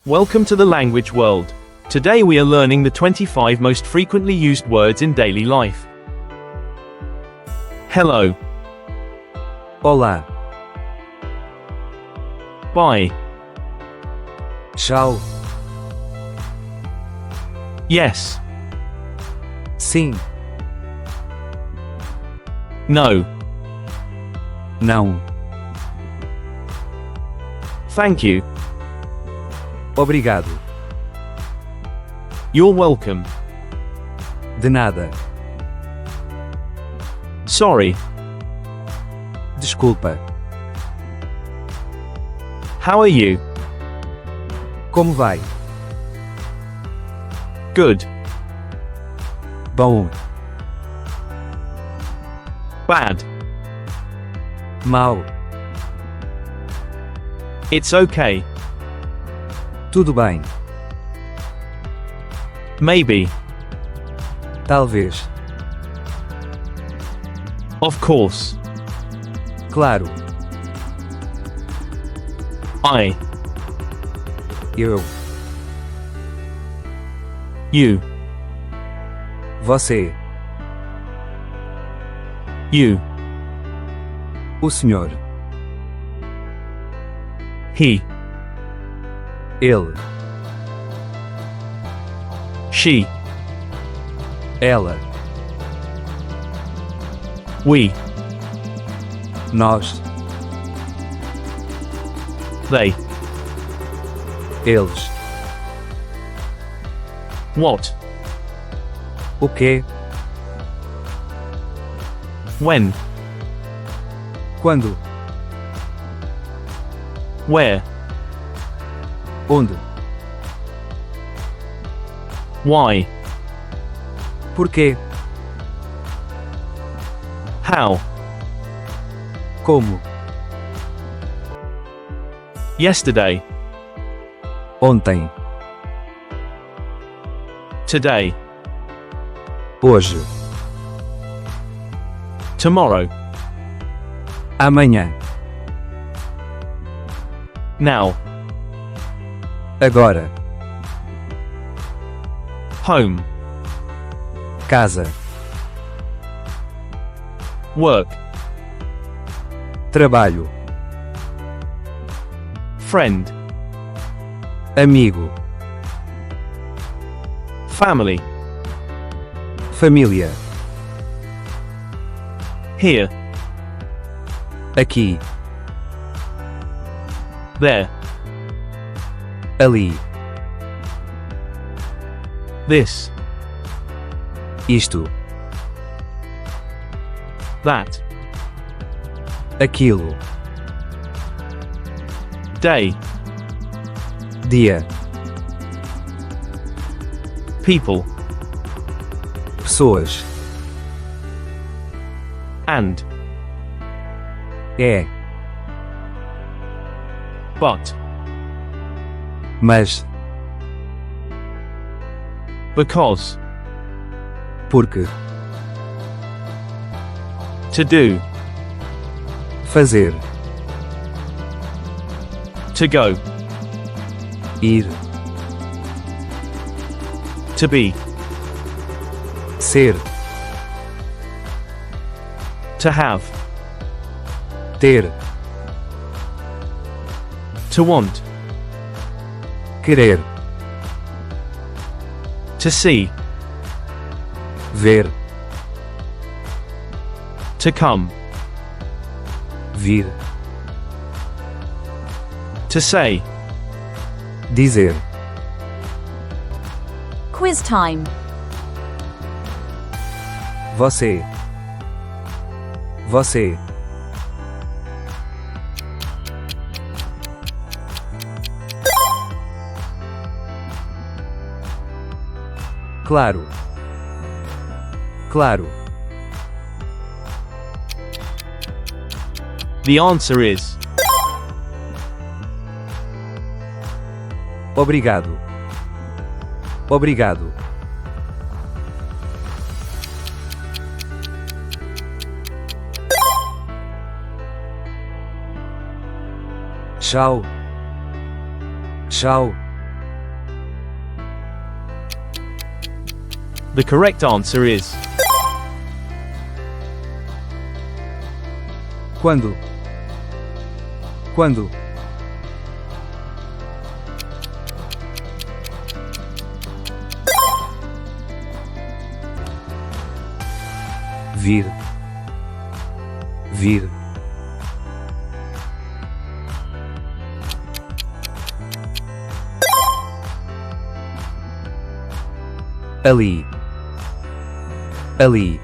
Welcome to the language world. Today we are learning the 25 most frequently used words in daily life. Hello. Olá, Bye. tchau, Yes. sim, No. não, Thank you. obrigado, You're welcome. de nada, Sorry. desculpa, How are you? como vai? Good. Bom, Bad. mau, It's okay. tudo bem, Maybe. talvez, Of course. claro, eu, You. você, You. o senhor, He. ele, She. ela, We. nós, They. eles, What? o que, When? quando, Where? onde, Why? porquê, How? como, Yesterday. ontem, Today. hoje, Tomorrow. amanhã, Now. agora, Home. casa, Work. trabalho, Friend. amigo, Family. família, Here. aqui, There. ali, This. isto, That. aquilo, Day. dia, People. pessoas, And. é, But. mas, Because. porque, To do. fazer, To go. ir, To be. ser, To have. ter, To want. querer, To see. ver, To come. vir, To say. dizer, Quiz time. você, você, claro, claro, The answer is obrigado, obrigado, tchau, tchau, The correct answer is Quando? Quando? Vir. Vir. Ali. Ali.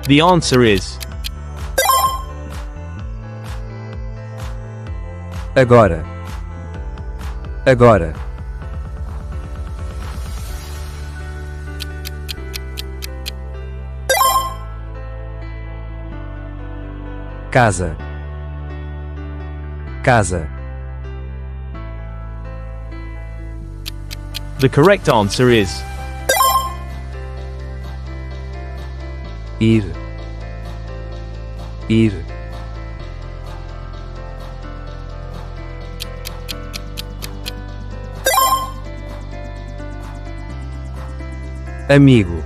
The answer is Agora. Agora. Casa. Casa. The correct answer is Ir. Ir. Amigo.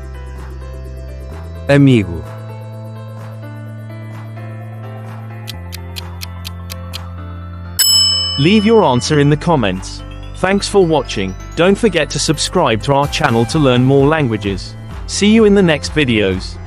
Amigo. Leave your answer in the comments. Thanks for watching. Don't forget to subscribe to our channel to learn more languages. See you in the next videos.